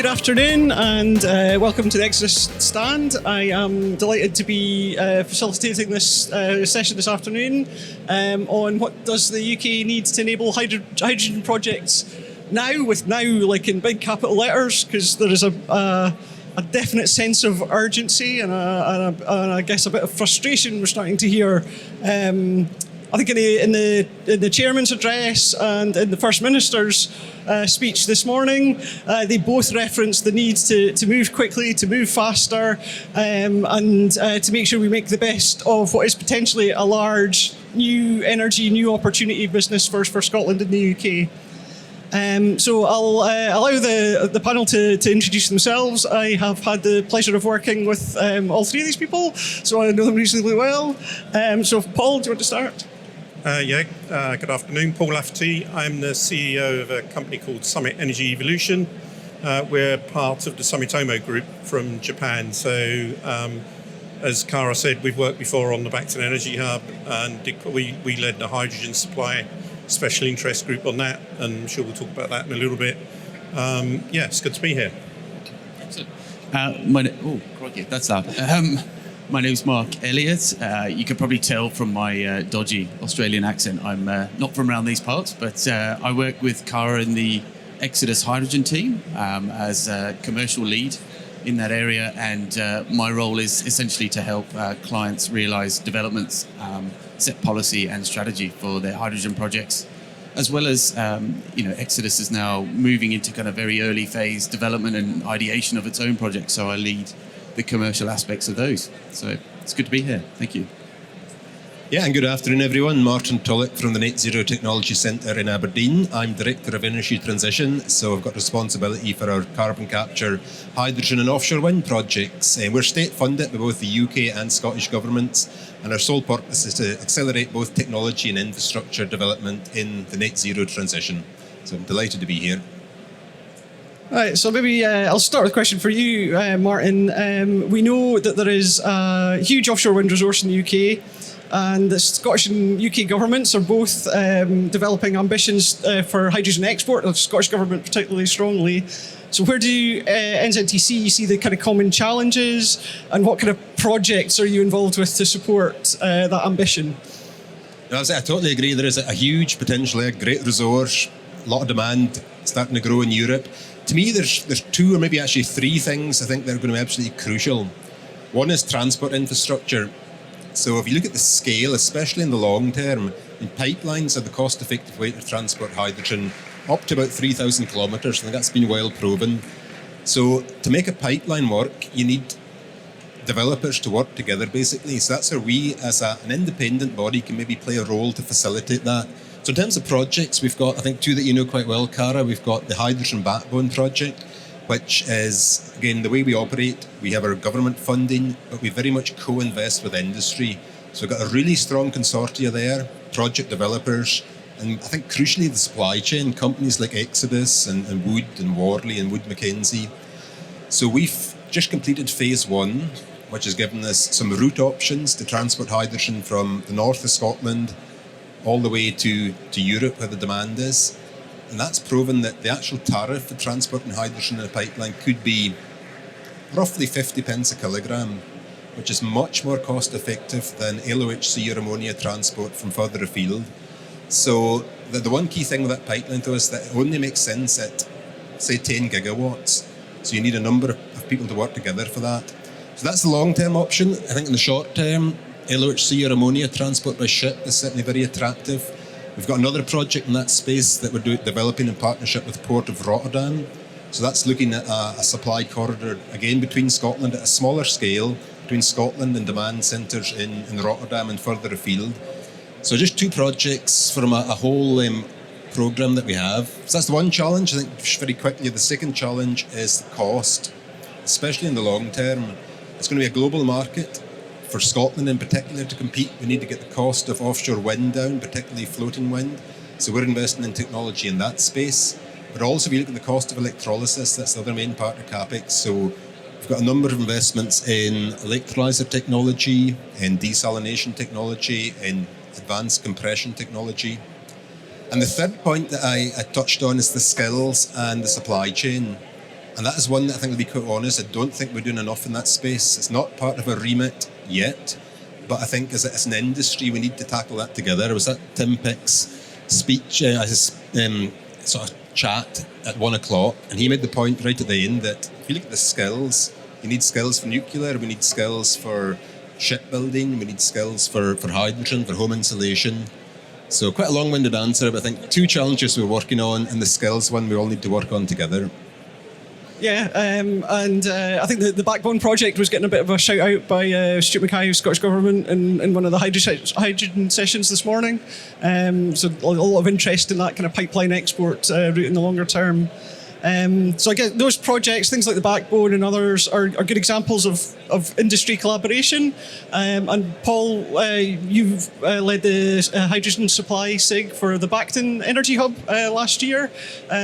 good afternoon and welcome to the Exodus stand. I am delighted to be facilitating this session this afternoon on what does the UK need to enable hydrogen projects now, with now like in big capital letters, because there is a definite sense of urgency and I guess a bit of frustration we're starting to hear. I think in the chairman's address and in the First Minister's speech this morning, they both referenced the need to move quickly, to move faster, and to make sure we make the best of what is potentially a large new energy, new opportunity business for Scotland and the UK. So I'll allow the panel to introduce themselves. I have had the pleasure of working with all three of these people, so I know them reasonably well. So Paul, do you want to start? Good afternoon. Paul Lafferty. I'm the CEO of a company called Summit Energy Evolution. We're part of the Sumitomo Group from Japan. So, as Cara said, we've worked before on the Bacton Energy Hub, and we led the hydrogen supply special interest group on that, and I'm sure we'll talk about that in a little bit. It's good to be here. That's loud. My name's Mark Elliott. You can probably tell from my dodgy Australian accent I'm not from around these parts, but I work with Cara in the Exodus hydrogen team as a commercial lead in that area, and my role is essentially to help clients realise developments, set policy and strategy for their hydrogen projects, as well as Exodus is now moving into kind of very early phase development and ideation of its own projects, so I lead the commercial aspects of those. So it's good to be here. Thank you. Yeah, and good afternoon, everyone. Martin Tulloch from the Net Zero Technology Centre in Aberdeen. I'm Director of Energy Transition, so I've got responsibility for our carbon capture, hydrogen and offshore wind projects. We're state-funded by both the UK and Scottish governments, and our sole purpose is to accelerate both technology and infrastructure development in the net zero transition. So I'm delighted to be here. All right, so maybe I'll start with a question for you, Martin. We know that there is a huge offshore wind resource in the UK, and the Scottish and UK governments are both developing ambitions for hydrogen export, the Scottish government particularly strongly. So where do NZTC see the kind of common challenges, and what kind of projects are you involved with to support that ambition? I totally agree. There is a huge potential, a great resource, a lot of demand starting to grow in Europe. To me, there's two or maybe actually three things I think that are going to be absolutely crucial. One is transport infrastructure. So if you look at the scale, especially in the long term, pipelines are the cost-effective way to transport hydrogen up to about 3,000 kilometres. I think that's been well proven. So to make a pipeline work, you need developers to work together, basically. So that's where we, as an independent body, can maybe play a role to facilitate that. So in terms of projects, we've got, I think, two that you know quite well, Cara. We've got the Hydrogen Backbone project, which is, again, the way we operate. We have our government funding, but we very much co-invest with industry. So we've got a really strong consortia there, project developers, and I think crucially the supply chain, companies like Exodus and Wood and Worley and Wood Mackenzie. So we've just completed phase one, which has given us some route options to transport hydrogen from the north of Scotland all the way to Europe where the demand is. And that's proven that the actual tariff for transporting hydrogen in a pipeline could be roughly 50 pence a kilogram, which is much more cost effective than LOHC or ammonia transport from further afield. So the one key thing with that pipeline though is that it only makes sense at, say, 10 gigawatts. So you need a number of people to work together for that. So that's the long-term option. I think in the short term, LOHC or ammonia transport by ship is certainly very attractive. We've got another project in that space that we're developing in partnership with Port of Rotterdam. So that's looking at a supply corridor, again, between Scotland at a smaller scale, between Scotland and demand centres in Rotterdam and further afield. So just two projects from a whole programme that we have. So that's the one challenge. I think very quickly, the second challenge is the cost, especially in the long term. It's going to be a global market. For Scotland in particular to compete, we need to get the cost of offshore wind down, particularly floating wind. So we're investing in technology in that space. But also if you look at the cost of electrolysis, that's the other main part of CapEx. So we've got a number of investments in electrolyzer technology, in desalination technology, in advanced compression technology. And the third point that I touched on is the skills and the supply chain. And that is one that I think, to be quite honest, I don't think we're doing enough in that space. It's not part of our remit yet, but I think as an industry, we need to tackle that together. It was that Tim Pick's speech, his sort of chat at 1 o'clock, and he made the point right at the end that if you look at the skills, you need skills for nuclear, we need skills for shipbuilding, we need skills for hydrogen, for home insulation. So quite a long-winded answer, but I think 2 challenges we're working on, and the skills one we all need to work on together. Yeah, and I think the Backbone project was getting a bit of a shout out by Stuart Mackay of Scottish Government in one of the hydrogen sessions this morning. So a lot of interest in that kind of pipeline export route in the longer term. So I guess those projects, things like the Backbone and others, are good examples of industry collaboration. And Paul, you've led the hydrogen supply SIG for the Bacton Energy Hub last year,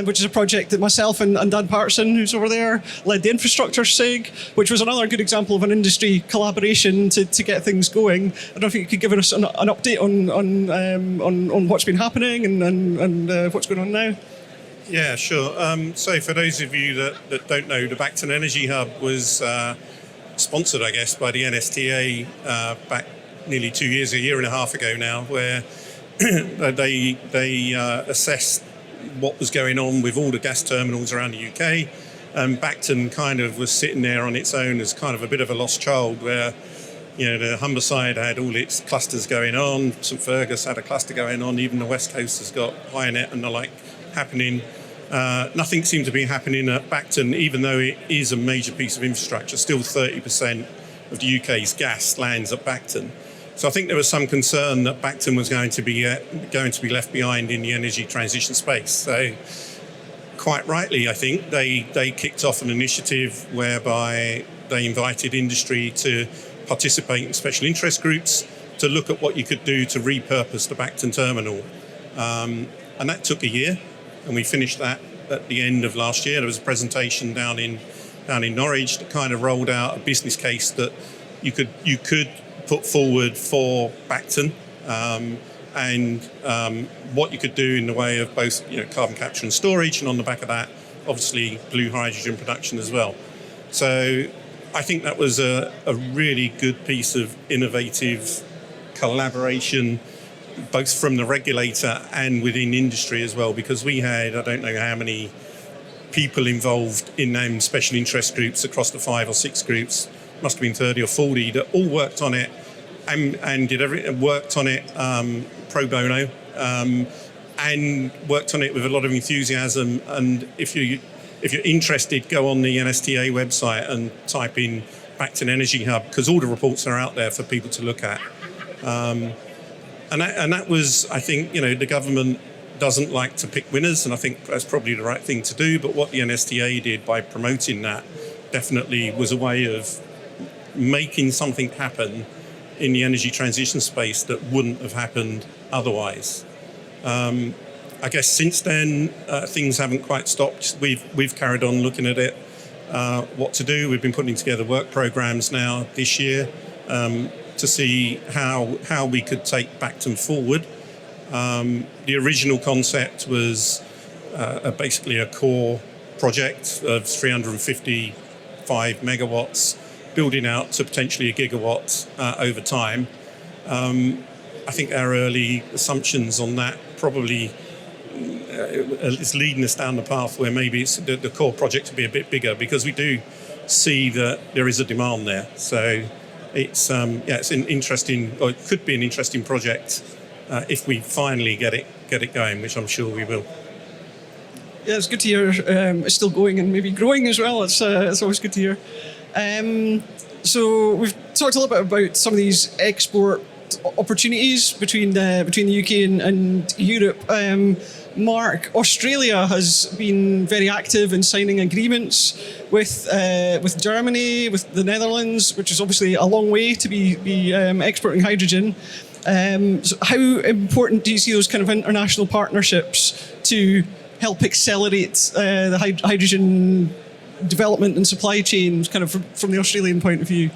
which is a project that myself and Dan Patterson, who's over there, led the infrastructure SIG, which was another good example of an industry collaboration to get things going. I don't know if you could give us an update on what's been happening and what's going on now. Yeah, sure. So for those of you that don't know, the Bacton Energy Hub was sponsored, I guess, by the NSTA back nearly 2 years, a year and a half ago now, where they assessed what was going on with all the gas terminals around the UK. Bacton kind of was sitting there on its own as kind of a bit of a lost child, where the Humberside had all its clusters going on, St Fergus had a cluster going on, even the West Coast has got HyNet and the like happening. Nothing seemed to be happening at Bacton, even though it is a major piece of infrastructure. Still 30% of the UK's gas lands at Bacton. So I think there was some concern that Bacton was going to be left behind in the energy transition space. So quite rightly, I think, they kicked off an initiative whereby they invited industry to participate in special interest groups to look at what you could do to repurpose the Bacton terminal. And that took a year. And we finished that at the end of last year. There was a presentation down in Norwich that kind of rolled out a business case that you could put forward for Bacton, and what you could do in the way of both carbon capture and storage, and on the back of that, obviously blue hydrogen production as well. So I think that was a really good piece of innovative collaboration, both from the regulator and within industry as well, because we had, I don't know how many people involved in them special interest groups across the 5 or 6 groups, must have been 30 or 40, that all worked on it and worked on it pro bono, and worked on it with a lot of enthusiasm. And if you're interested, go on the NSTA website and type in Bacton Energy Hub, because all the reports are out there for people to look at. And that was, I think, the government doesn't like to pick winners, and I think that's probably the right thing to do. But what the NSTA did by promoting that definitely was a way of making something happen in the energy transition space that wouldn't have happened otherwise. I guess since then, things haven't quite stopped. We've carried on looking at it, what to do. We've been putting together work programs now this year, to see how we could take Bacton forward. The original concept was basically a core project of 355 megawatts, building out to potentially a gigawatt over time. I think our early assumptions on that probably is leading us down the path where maybe the core project will be a bit bigger, because we do see that there is a demand there. So it's it's an interesting, or it could be an interesting project if we finally get it going, which I'm sure we will. Yeah, it's good to hear it's still going and maybe growing as well. It's always good to hear. So we've talked a little bit about some of these export opportunities between the UK and Europe. Mark, Australia has been very active in signing agreements with Germany, with the Netherlands, which is obviously a long way to be exporting hydrogen. So how important do you see those kind of international partnerships to help accelerate the hydrogen development and supply chains, kind of from the Australian point of view?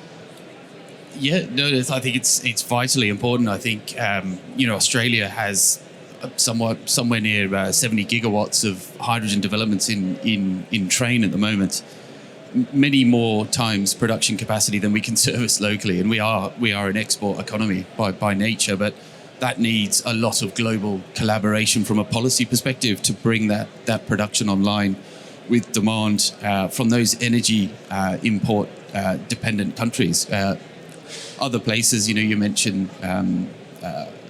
Yeah, no, I think it's vitally important. I think Australia has somewhere near 70 gigawatts of hydrogen developments in train at the moment. Many more times production capacity than we can service locally, and we are an export economy by nature, but that needs a lot of global collaboration from a policy perspective to bring that production online with demand from those energy import dependent countries. Other places, you mentioned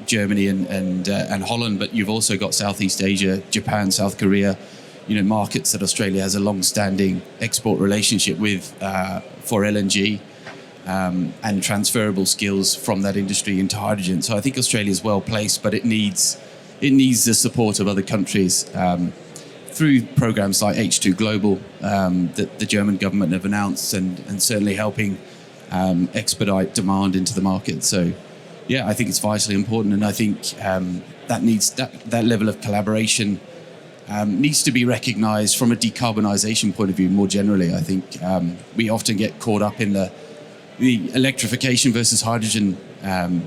Germany and Holland, but you've also got Southeast Asia, Japan, South Korea, markets that Australia has a long-standing export relationship with for LNG and transferable skills from that industry into hydrogen. So I think Australia is well placed, but it needs the support of other countries through programs like H2 Global that the German government have announced, and certainly helping expedite demand into the market. So yeah, I think it's vitally important, and I think that level of collaboration needs to be recognised from a decarbonisation point of view more generally. I think we often get caught up in the electrification versus hydrogen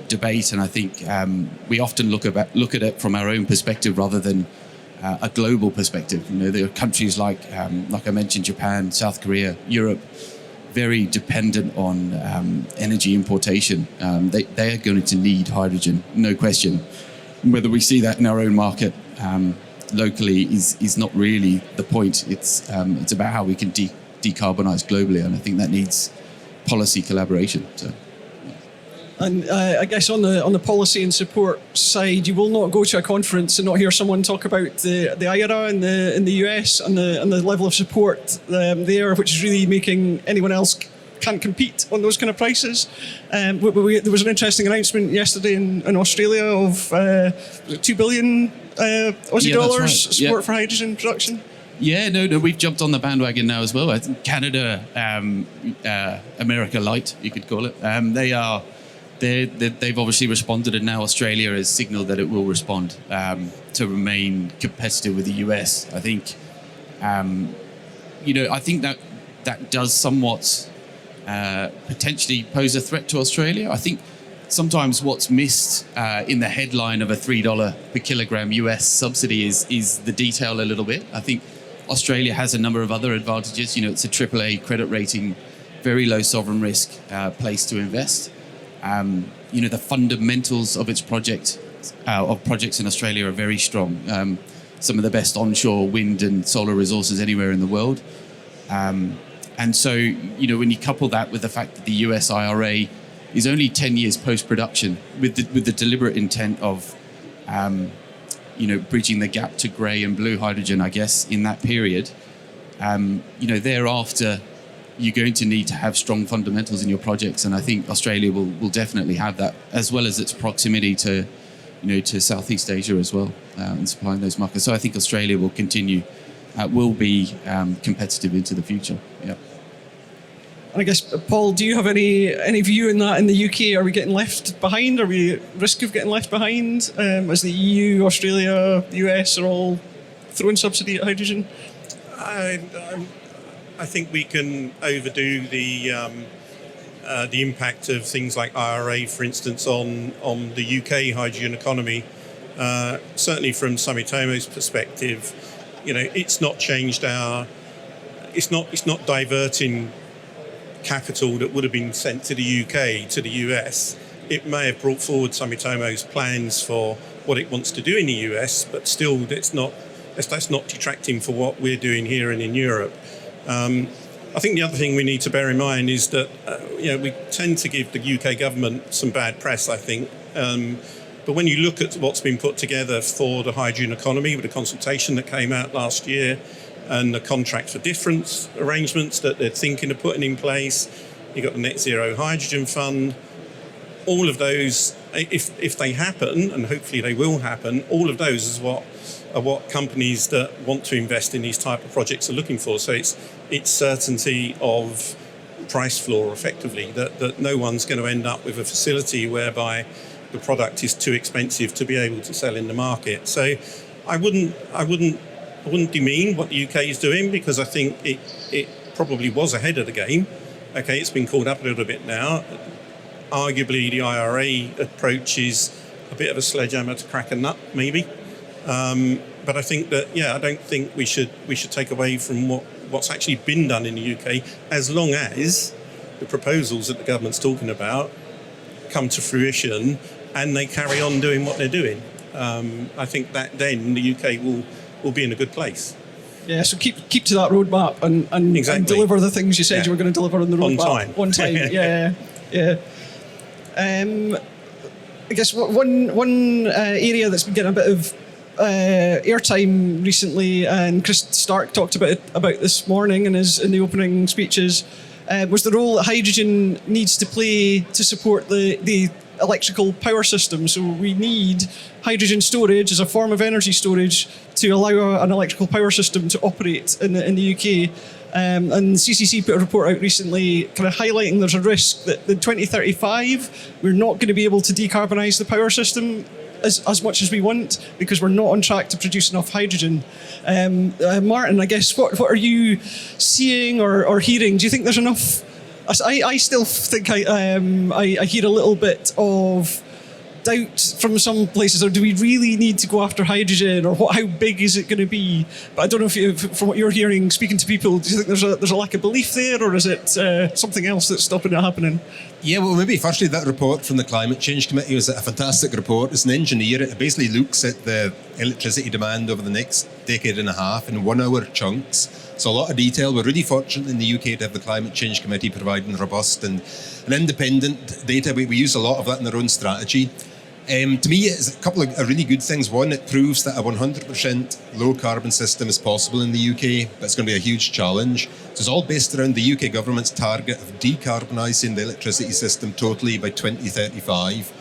debate, and I think we often look at it from our own perspective rather than a global perspective. There are countries like I mentioned, Japan, South Korea, Europe, very dependent on energy importation. They are going to need hydrogen, no question. Whether we see that in our own market locally is not really the point. It's about how we can decarbonise globally, and I think that needs policy collaboration. So. And I guess on the policy and support side, you will not go to a conference and not hear someone talk about the IRA in the US and the level of support there, which is really making anyone else can't compete on those kind of prices. There was an interesting announcement yesterday in Australia of $2 billion Aussie dollars right. support for hydrogen production. Yeah, no, we've jumped on the bandwagon now as well. I think Canada, America Light, you could call it. They've obviously responded, and now Australia has signalled that it will respond to remain competitive with the US. I think, I think that does somewhat potentially pose a threat to Australia. I think sometimes what's missed in the headline of a $3 per kilogram US subsidy is the detail a little bit. I think Australia has a number of other advantages. It's a AAA credit rating, very low sovereign risk place to invest. The fundamentals of its projects in Australia are very strong. Some of the best onshore wind and solar resources anywhere in the world. And so, when you couple that with the fact that the US IRA is only 10 years post-production with the deliberate intent of, bridging the gap to grey and blue hydrogen, I guess, in that period, thereafter, you're going to need to have strong fundamentals in your projects, and I think Australia will definitely have that, as well as its proximity to Southeast Asia as well, and supplying those markets. So I think Australia will be competitive into the future. Yeah. And I guess, Paul, do you have any view in that in the UK? Are we getting left behind? Are we at risk of getting left behind as the EU, Australia, the US are all throwing subsidy at hydrogen? I think we can overdo the impact of things like IRA, for instance, on the UK hydrogen economy. Certainly from Sumitomo's perspective, it's not changed it's not diverting capital that would have been sent to the UK to the US. It may have brought forward Sumitomo's plans for what it wants to do in the US, but still that's not detracting for what we're doing here and in Europe. I think the other thing we need to bear in mind is that we tend to give the UK government some bad press, I think. But when you look at what's been put together for the hydrogen economy with the consultation that came out last year and the contract for difference arrangements that they're thinking of putting in place, you've got the Net Zero Hydrogen Fund, all of those, if they happen, and hopefully they will happen, all of those are what companies that want to invest in these type of projects are looking for. So it's certainty of price floor, effectively, that no one's going to end up with a facility whereby the product is too expensive to be able to sell in the market. So I wouldn't demean what the UK is doing, because I think it probably was ahead of the game. Okay, it's been called up a little bit now. Arguably, the IRA approach is a bit of a sledgehammer to crack a nut, maybe. But I think that, I don't think we should take away from what's actually been done in the UK, as long as the proposals that the government's talking about come to fruition and they carry on doing what they're doing. I think that then the UK will be in a good place. Yeah, so keep to that roadmap and deliver the things you said you were going to deliver on the roadmap. On time. Yeah. I guess one area that's been getting a bit of airtime recently, and Chris Stark talked about this morning in the opening speeches, was the role that hydrogen needs to play to support the electrical power system. So we need hydrogen storage as a form of energy storage to allow an electrical power system to operate in the UK. And CCC put a report out recently kind of highlighting there's a risk that in 2035 we're not going to be able to decarbonise the power system as much as we want, because we're not on track to produce enough hydrogen. Martin, I guess, what are you seeing or hearing? Do you think there's enough? I still think I hear a little bit of doubt from some places. Or do we really need to go after hydrogen, or how big is it going to be? But I don't know if from what you're hearing, speaking to people, do you think there's a lack of belief there, or is it something else that's stopping it happening? Yeah, well, maybe firstly, that report from the Climate Change Committee was a fantastic report. As an engineer, it basically looks at the electricity demand over the next decade and a half in 1 hour chunks. So a lot of detail. We're really fortunate in the UK to have the Climate Change Committee providing robust and independent data. We use a lot of that in our own strategy. To me, it's a couple of really good things. One, it proves that a 100% low carbon system is possible in the UK, but it's going to be a huge challenge. So it's all based around the UK government's target of decarbonising the electricity system totally by 2035.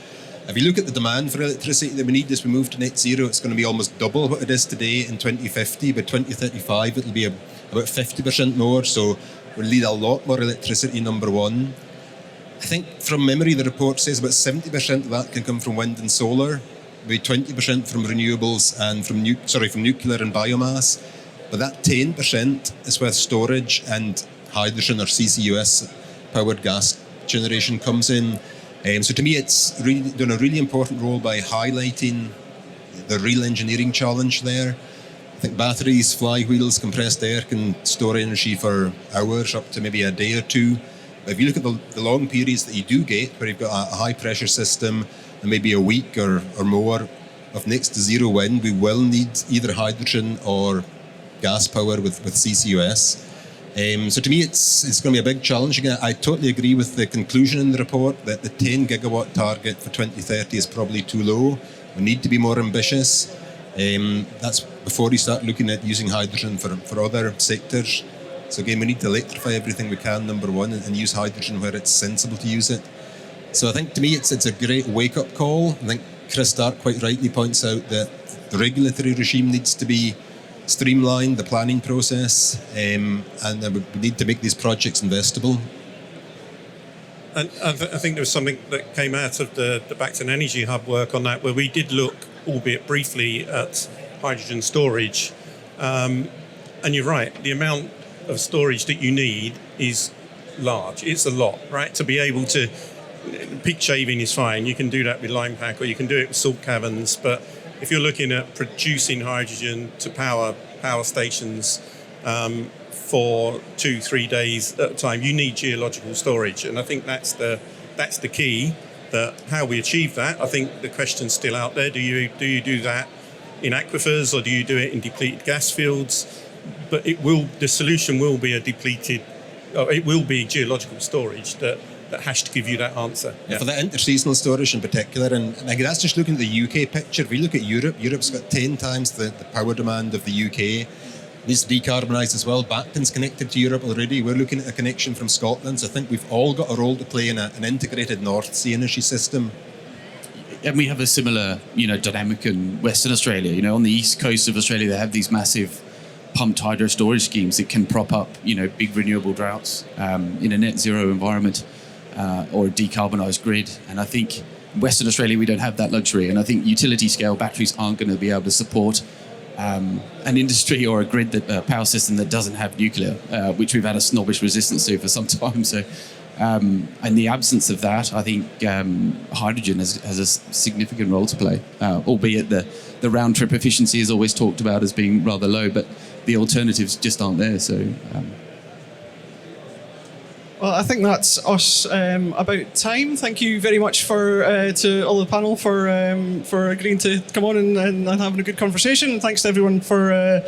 If you look at the demand for electricity that we need as we move to net zero, it's going to be almost double what it is today in 2050. By 2035, it'll be about 50% more. So we'll need a lot more electricity, number one. I think from memory, the report says about 70% of that can come from wind and solar, maybe 20% from renewables and from nuclear and biomass. But that 10% is where storage and hydrogen or CCUS powered gas generation comes in. So to me, it's really done a really important role by highlighting the real engineering challenge there. I think batteries, flywheels, compressed air can store energy for hours, up to maybe a day or two. If you look at the long periods that you do get, where you've got a high pressure system and maybe a week or more of next to zero wind, we will need either hydrogen or gas power with CCUS. So to me, it's going to be a big challenge. Again, I totally agree with the conclusion in the report that the 10 gigawatt target for 2030 is probably too low. We need to be more ambitious. That's before you start looking at using hydrogen for other sectors. So again, we need to electrify everything we can, number one, and use hydrogen where it's sensible to use it. So I think to me, it's a great wake-up call. I think Chris Stark quite rightly points out that the regulatory regime needs to be streamlined, the planning process, and we need to make these projects investable. And I think there was something that came out of the Bacton Energy Hub work on that, where we did look, albeit briefly, at hydrogen storage. And you're right, the amount of storage that you need is large. It's a lot, right? To be able to, peak shaving is fine. You can do that with lime pack, or you can do it with salt caverns. But if you're looking at producing hydrogen to power stations for 2-3 days at a time, you need geological storage. And I think that's the key. That how we achieve that, I think the question's still out there. Do you do that in aquifers, or do you do it in depleted gas fields? But the solution will be it will be geological storage that has to give you that answer. Yeah. For the interseasonal storage in particular, and again, that's just looking at the UK picture. If we look at Europe's got 10 times the power demand of the UK. It needs to decarbonise as well. Bacton's connected to Europe already. We're looking at a connection from Scotland. So I think we've all got a role to play in an integrated North Sea energy system. And we have a similar, dynamic in Western Australia. On the east coast of Australia, they have these massive pumped hydro storage schemes that can prop up, big renewable droughts in a net zero environment or a decarbonised grid. And I think in Western Australia, we don't have that luxury. And I think utility scale batteries aren't going to be able to support an industry or a grid, a power system that doesn't have nuclear, which we've had a snobbish resistance to for some time. So, in the absence of that, I think hydrogen has a significant role to play, albeit the the round trip efficiency is always talked about as being rather low, but the alternatives just aren't there. So. Well, I think that's us about time. Thank you very much to all the panel for agreeing to come on and having a good conversation. Thanks to everyone for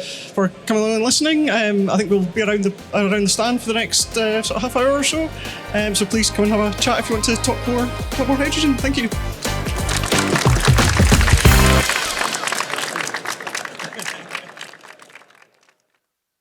coming on and listening. I think we'll be around the stand for the next sort of half hour or so. So please come and have a chat if you want to talk more hydrogen. Thank you.